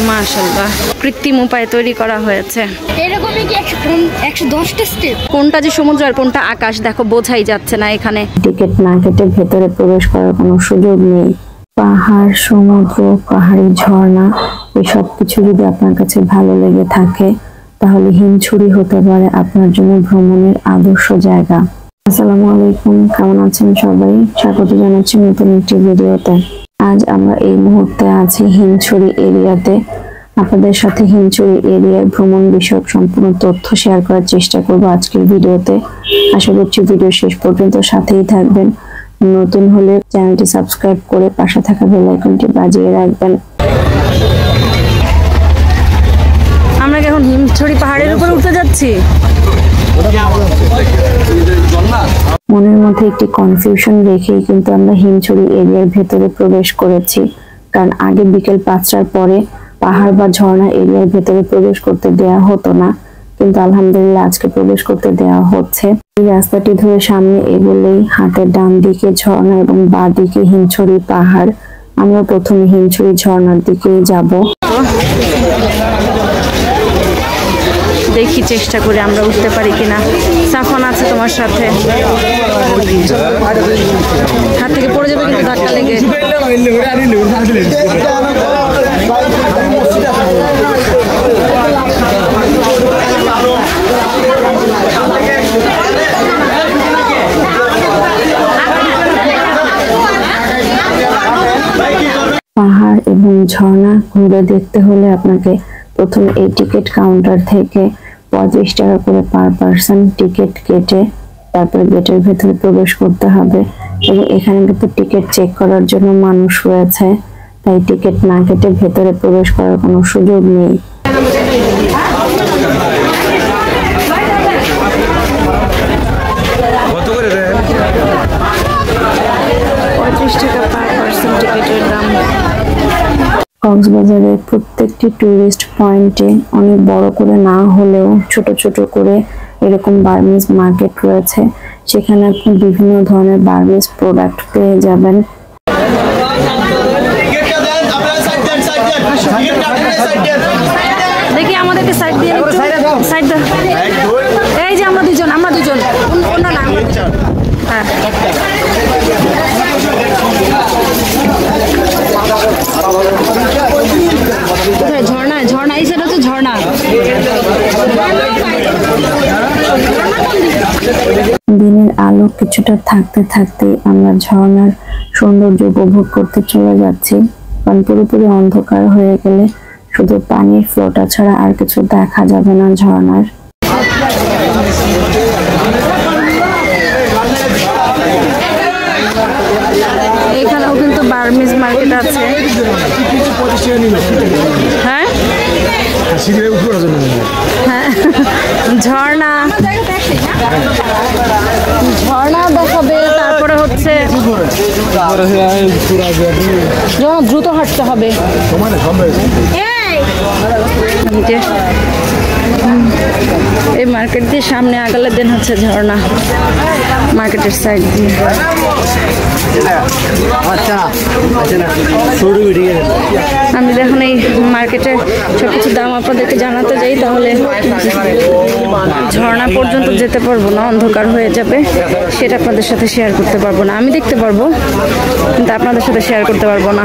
মাশাআল্লাহ কৃত্রিম উপায়ে তৈরি করা হয়েছে। এরকমই কি 110টা স্টেপ? কোনটা যে সমুদ্র আর কোনটা আকাশ দেখো বোঝাই যাচ্ছে না। এখানে টিকিট না কেটে ভেতরে প্রবেশ করার কোনো সুযোগ নেই। পাহাড়, সমুদ্র, পাহাড়ি ঝর্ণা এসব কিছু যদি আপনার কাছে ভালো লেগে থাকে তাহলে হিমছড়ি হতে পারে আপনার জন্য ভ্রমণের আদর্শ জায়গা। আসসালামু আলাইকুম, কেমন আছেন সবাই? স্বাগত জানাচ্ছি নতুন একটি ভিডিওতে। আজ আমরা এই মুহূর্তে আছি হিমছড়ি এরিয়াতে। আপনাদের সাথে হিমছড়ি এরিয়ার ভ্রমণ বিষয়ক সম্পূর্ণ তথ্য শেয়ার করার চেষ্টা করব আজকের ভিডিওতে। আশা করছি ভিডিও শেষ পর্যন্ত সাথেই থাকবেন। নতুন হলে চ্যানেলটি সাবস্ক্রাইব করে পাশে থাকা বেল আইকনটি বাজিয়ে রাখবেন। আমরা এখন হিমছড়ি পাহাড়ের উপরে উঠতে যাচ্ছি। মনের মধ্যে একটি কনফিউশন রেখেই কিন্তু আমরা হিমছড়ি এরিয়ার ভেতরে প্রবেশ করেছি, কারণ আগে বিকেল 5টার পরে পাহাড় বা ঝর্ণা এরিয়ার ভেতরে প্রবেশ করতে দেয়া হতো না, কিন্তু আলহামদুলিল্লাহ আজকে প্রবেশ করতে দেওয়া হচ্ছে। এই রাস্তাটি ধরে সামনে এগোলেই হাতের ডান দিকে ঝর্ণা এবং বাঁ দিকে হিমছড়ি পাহাড়। আমরা প্রথমে হিমছড়ি ঝর্ণার দিকেই যাব। দেখি চেষ্টা করে আমরা উঠতে পারি কিনা। সাফন আছে তোমার সাথে, হাত থেকে পড়ে যাবে কিন্তু ধাক্কা লেগে। পাহাড় এবং ঝর্ণা ঘুরে দেখতে হলে আপনাকে প্রথমে এই টিকিট কাউন্টার থেকে 35 টাকা করে পার পার্সন টিকিট কেটে তারপরে গেটের ভেতরে প্রবেশ করতে হবে। এবং এখানে কিন্তু টিকিট চেক করার জন্য মানুষ রয়েছে, তাই টিকিট না কেটে ভেতরে প্রবেশ করার কোনো সুযোগ নেই। কত করে দেন? 35 টাকা পার পার্সন টিকিটের দাম। কক্সবাজারের প্রত্যেকটি টুরিস্ট পয়েন্টে অনেক বড় করে না হলেও ছোট ছোট করে এরকম বার্মিজ মার্কেট রয়েছে, সেখানে আপনি বিভিন্ন ধরনের বার্মিজ প্রোডাক্ট পেয়ে যাবেন। দেখি আমাদেরকে সাইড দিয়ে সাইড দাও। এই যে আমরা দুজন অন্য না। হ্যাঁ ঝর্ণা এই সেটা হচ্ছে ঝর্ণা। দিনের আলো কিছুটা থাকতে থাকতে আমরা ঝর্ণার সৌন্দর্য উপভোগ করতে চলে যাচ্ছি, কারণ পুরোপুরি অন্ধকার হয়ে গেলে শুধু পানির ফ্লোটা ছাড়া আর কিছু দেখা যাবে না ঝর্ণার। এখানেও কিন্তু বার্মিজ মার্কেট আছে। হ্যাঁ হ্যাঁ ঝর্ণা দেখাবে। তারপরে হচ্ছে দ্রুত হাঁটতে হবে। এই মার্কেট দিয়ে সামনে আগালে দেন হচ্ছে ঝর্ণা মার্কেটের সাইড দিয়ে। আমি যখন এই মার্কেটের সবকিছু দাম আপনাদেরকে জানাতে যাই তাহলে ঝর্ণা পর্যন্ত যেতে পারবো না, অন্ধকার হয়ে যাবে, সেটা আপনাদের সাথে শেয়ার করতে পারবো না। আমি দেখতে পারবো কিন্তু আপনাদের সাথে শেয়ার করতে পারবো না।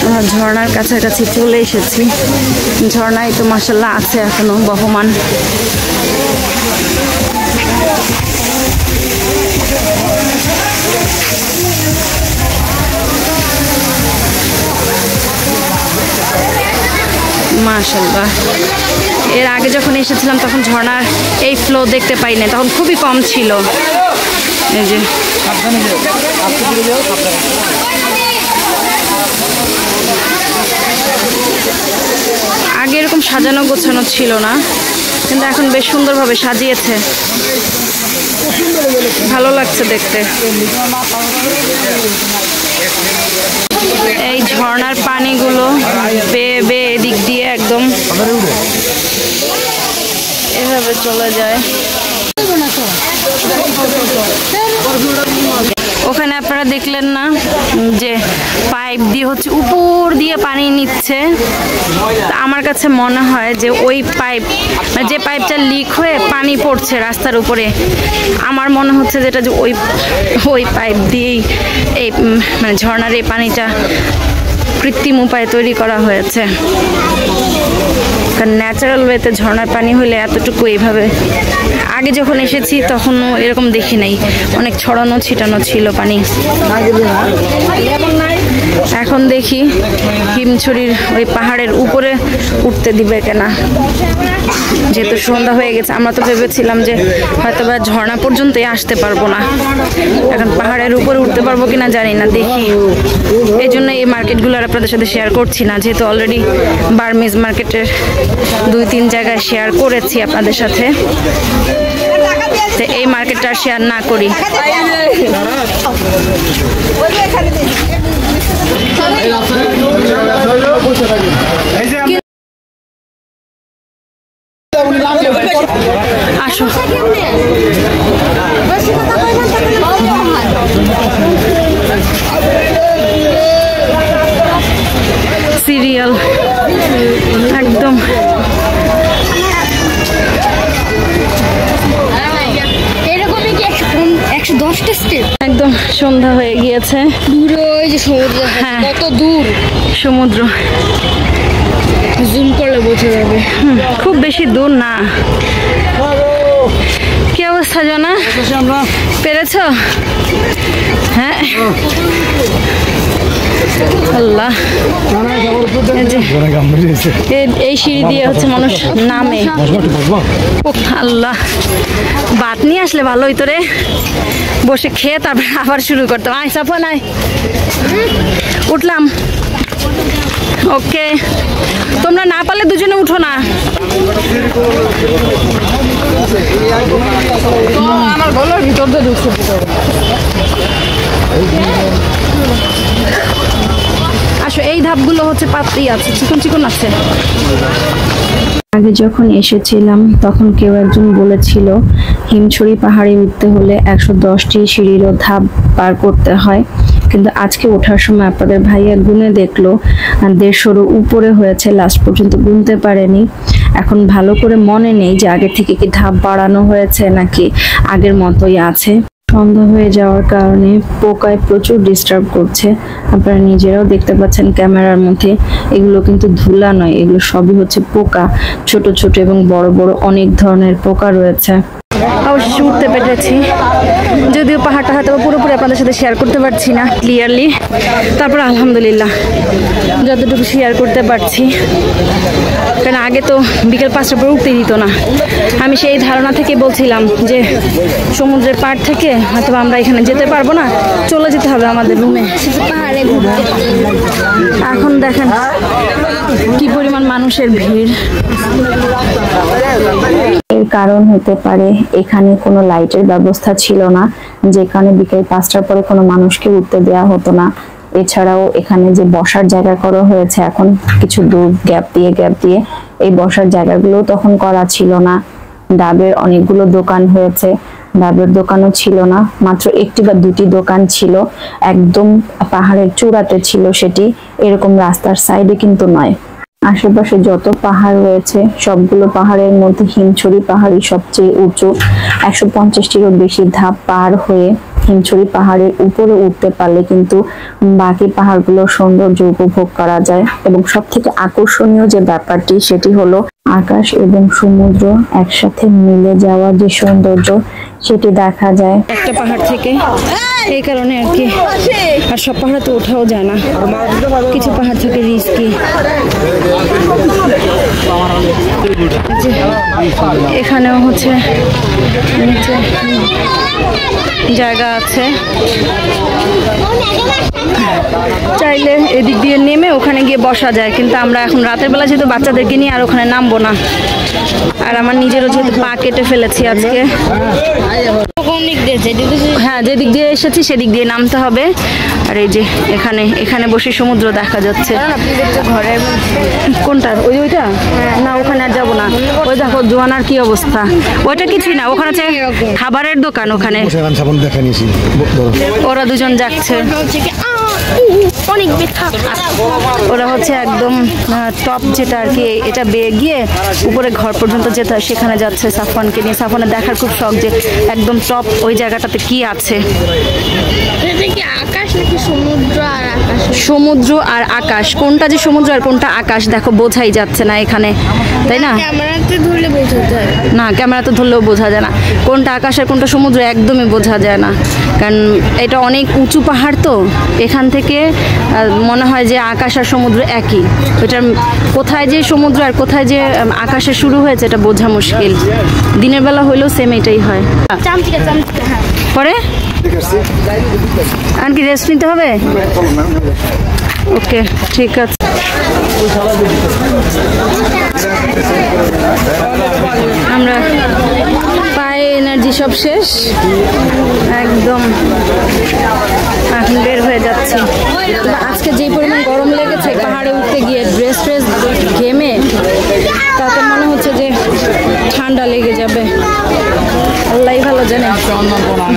আমরা ঝর্ণার কাছাকাছি চলে এসেছি। ঝর্ণায় তো মাশাআল্লাহ আছে এখনো বহমান। মাশাআল্লাহ এর আগে যখন এসেছিলাম তখন ঝর্ণার এই ফ্লো দেখতে পাই না, তখন খুবই কম ছিল। এই যে আগে এরকম সাজানো গোছানো ছিল না, কিন্তু এখন বেশ সুন্দরভাবে সাজিয়েছে, ভালো লাগছে দেখতে। এই ঝর্ণার পানিগুলো বেয়ে বেয়ে এদিক দিয়ে একদম এভাবে চলে যায়। ওখানে আপনারা দেখলেন না যে পাইপ দিয়ে হচ্ছে উপর দিয়ে পানি নিচ্ছে। আমার কাছে মনে হয় যে ওই পাইপ যে পাইপটা লিক হয়ে পানি পড়ছে রাস্তার উপরে, আমার মনে হচ্ছে যেটা যে ওই পাইপ দিয়েই এই মানে ঝর্ণার এই পানিটা কৃত্রিম উপায়ে তৈরি করা হয়েছে। কারণ ন্যাচারাল ওয়েতে ঝর্ণার পানি হলে এতটুকু এইভাবে, আগে যখন এসেছি তখনও এরকম দেখি নাই, অনেক ছড়ানো ছিটানো ছিল পানি। এখন দেখি হিমছড়ির ওই পাহাড়ের উপরে উঠতে দিবে কিনা, যেহেতু সন্ধ্যা হয়ে গেছে। আমরা তো ভেবেছিলাম যে হয়তো বা ঝর্ণা পর্যন্তই আসতে পারবো না, এখন পাহাড়ের উপরে উঠতে পারবো কিনা জানি না, দেখি। এই জন্য এই মার্কেটগুলো আর আপনাদের সাথে শেয়ার করছি না, যেহেতু অলরেডি বার্মিজ মার্কেটের 2-3 জায়গায় শেয়ার করেছি আপনাদের সাথে, তো এই মার্কেটটা শেয়ার না করি। আসো সিরিয়াল একদম এরকমই কি 110টা স্টেপ? একদম সন্ধ্যা হয়ে গিয়েছে। দূরে ওই যে সমুদ্র, হ্যাঁ। কত দূর সমুদ্র জুম করলে বোঝা যাবে। খুব বেশি দূর না। কি অবস্থা জানা, পেরেছো? হ্যাঁ আল্লাহ, এই সিঁড়ি দিয়ে হচ্ছে মানুষ নামে। আল্লাহ, ভাত নিয়ে আসলে ভালো হইতো রে, বসে খেয়ে তারপরে আবার শুরু করতাম। আয় সাফা নাই, উঠলাম। ওকে, তোমরা না পারলে দুজনে উঠো না। আমার গলার ভিতর দিয়ে ঢুকছে। আসো, এই ধাপগুলো হচ্ছে পাতলি আছে, চিকন চিকন আছে। আগে যখন এসেছিলাম তখন কেউ একজন বলেছিল হিমছড়ি পাহাড়ে উঠতে হলে 110টি সিঁড়িরও ধাপ পার করতে হয়, কিন্তু আজকে ওঠার সময় আপনাদের ভাইয়া গুনে দেখলো 150-এরও উপরে হয়েছে, লাস্ট পর্যন্ত গুনতে পারেনি। এখন ভালো করে মনে নেই যে আগে থেকে কি ধাপ বাড়ানো হয়েছে নাকি আগের মতোই আছে। সন্ধ্যা হয়ে যাওয়ার কারণে পোকায় প্রচুর ডিস্টার্ব করছে, আপনারা নিজেরাও দেখতে পাচ্ছেন ক্যামেরার মধ্যে। এগুলো কিন্তু ধুলা নয়, এগুলো সবই হচ্ছে পোকা, ছোট ছোট এবং বড় বড় অনেক ধরনের পোকা রয়েছে। অবশ্যই উঠতে পেরেছি, যদিও পাহাড়টা হয়তো পুরোপুরি আপনাদের সাথে শেয়ার করতে পারছি না ক্লিয়ারলি, তারপর আলহামদুলিল্লাহ যতটুকু শেয়ার করতে পারছি। কারণ আগে তো বিকেল 5টার পর উঠতে দিত না। আমি সেই ধারণা থেকে বলছিলাম যে সমুদ্রের পাড় থেকে হয়তো আমরা এখানে যেতে পারবো না, চলে যেতে হবে আমাদের রুমে। পাহাড়ে ঘুরতে এখন দেখেন কি পরিমাণ মানুষের ভিড়। এর কারণ হতে পারে এখানে কোনো লাইটের ব্যবস্থা ছিল না, যে কারণে বিকেল 5টার পরে কোনো মানুষকে উঠতে দেওয়া হতো না। এছাড়াও এখানে যে বসার জায়গা করা হয়েছে এখন কিছু দূর গ্যাপ দিয়ে, এই বসার জায়গাগুলো তখন করা ছিল না। ডাবের অনেকগুলো দোকান হয়েছে, ডাবের দোকানও ছিল না, মাত্র 1টি বা 2টি দোকান ছিল, একদম পাহাড়ের চূড়াতে ছিল সেটি, এরকম রাস্তার সাইডে কিন্তু নয়। আশেপাশে যত পাহাড় রয়েছে সবগুলো পাহাড়ের মধ্যে হিমছড়ি পাহাড়ই সবচেয়ে উঁচু। 150টিরও বেশি ধাপ পার হয়ে হিমছড়ি পাহাড়ের উপরে উঠতে পারলে কিন্তু বাকি পাহাড়গুলোর সৌন্দর্য উপভোগ করা যায়। এবং সব থেকে আকর্ষণীয় যে ব্যাপারটি সেটি হলো আকাশ এবং সমুদ্র একসাথে মিলে যাওয়ার যে সৌন্দর্য সেটি দেখা যায় একটা পাহাড় থেকে, এই কারণে আর কি। আর সব পাহাড়ে তো ওঠাও যায় না, কিছু পাহাড় থেকে রিস্কি। এখানেও হচ্ছে নিচে জায়গা আছে, চাইলে এদিক দিয়ে নেমে ওখানে গিয়ে বসা যায়, কিন্তু আমরা এখন রাতের বেলা যেহেতু বাচ্চাদেরকে নিয়ে আর ওখানে নামবো না। আর আমার নিজেরও যেহেতু পা কেটে ফেলেছি আজকে, হ্যাঁ, যেদিক দিয়ে এসেছি সেদিক দিয়ে নামতে হবে। আর এই যে এখানে বসে সমুদ্র দেখা যাচ্ছে। ঘরের কোনটা? ওইটা না, ওখানে আর যাবো না। ওই দেখো জোয়ানার কি অবস্থা। ওইটা কিছুই না, ওখানে হচ্ছে খাবারের দোকান। ওখানে ওরা দুজন যাচ্ছে। অনেক ব্যথা। ওরা হচ্ছে একদম টপ যেটা আর কি, এটা বেয়ে গিয়ে উপরে ঘর পর্যন্ত যেতে হয়, সেখানে যাচ্ছে সাফওয়ানকে নিয়ে। সাফওয়ানের দেখার খুব শখ যে একদম টপ ওই জায়গাটাতে কি আছে। এটা কি আকাশ নাকি সমুদ্র আর আকাশ? সমুদ্র আর আকাশ, কোনটা যে সমুদ্র আর কোনটা আকাশ দেখো বোঝাই যাচ্ছে না এখানে, তাই না? ক্যামেরাতে ধরলে বোঝা যায় না, ক্যামেরাতে ধরলেও বোঝা যায় না কোনটা আকাশ আর কোনটা সমুদ্র, একদমই বোঝা যায় না। কারণ এটা অনেক উঁচু পাহাড়, তো এখান থেকে মনে হয় যে আকাশ আর সমুদ্র একই। ওইটার কোথায় যে সমুদ্র আর কোথায় যে আকাশে শুরু হয়েছে এটা বোঝা মুশকিল। দিনের বেলা হইলেও সেম এটাই হয়। চামচিকা হ্যাঁ। পরে আর কি রেস্ট নিতে হবে? ওকে, ঠিক আছে। আমরা পায়ে এনার্জি সব শেষ, একদম এখন বের হয়ে যাচ্ছি। আজকে যে পরিমাণ গরম লেগেছে পাহাড়ে উঠতে গিয়ে, ড্রেস ঘেমে, তাতে মনে হচ্ছে যে ঠান্ডা লেগে যাবে। আল্লাহ ভালো জানে।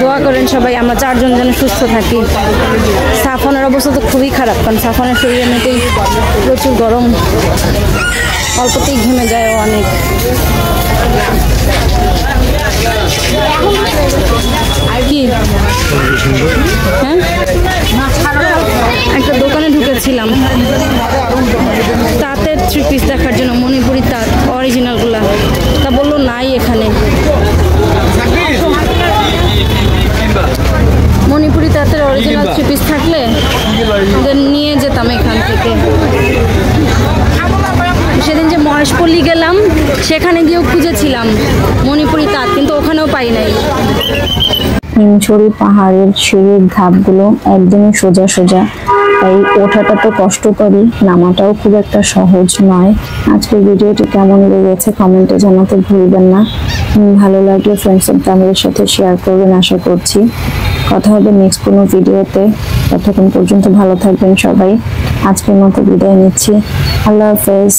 দোয়া করেন সবাই আমরা চারজন যেন সুস্থ থাকি। সাফনের অবস্থা তো খুবই খারাপ, কারণ সাফনের শরীরে এমনিতেই প্রচুর গরম, অল্পতেই ঘেমে যায় অনেক। আর কি হ্যাঁ, একটা দোকানে ঢুকেছিলাম তাঁতের 3 পিস দেখার জন্য, মণিপুরি তাঁত অরিজিনালগুলা, তা বললো নাই এখানে। মণিপুরি তাঁতের অরিজিনাল 3 পিস থাকলে নিয়ে যেতাম এখান থেকে। সেদিন যে মহেশপল্লী গেলাম সেখানে গিয়েও খুঁজেছিলাম মণিপুরি তাঁত, কিন্তু ওখানেও পাই নাই। হিমছড়ি পাহাড়ের সিঁড়ির ধাপগুলো একদমই সোজা সোজা, তাই ওঠাটা তো কষ্টকরই, নামাটাও খুব একটা সহজ নয়। আজকের ভিডিওটি কেমন লেগেছে কমেন্টে জানাতে ভুলবেন না। ভালো লাগলে ফ্রেন্ডস এন্ড ফ্যামিলির সাথে শেয়ার করবেন আশা করছি। কথা হবে নেক্সট কোনো ভিডিওতে। ততক্ষণ পর্যন্ত ভালো থাকবেন সবাই। আজকের মতো বিদায় নিচ্ছি। আল্লাহ হাফেজ।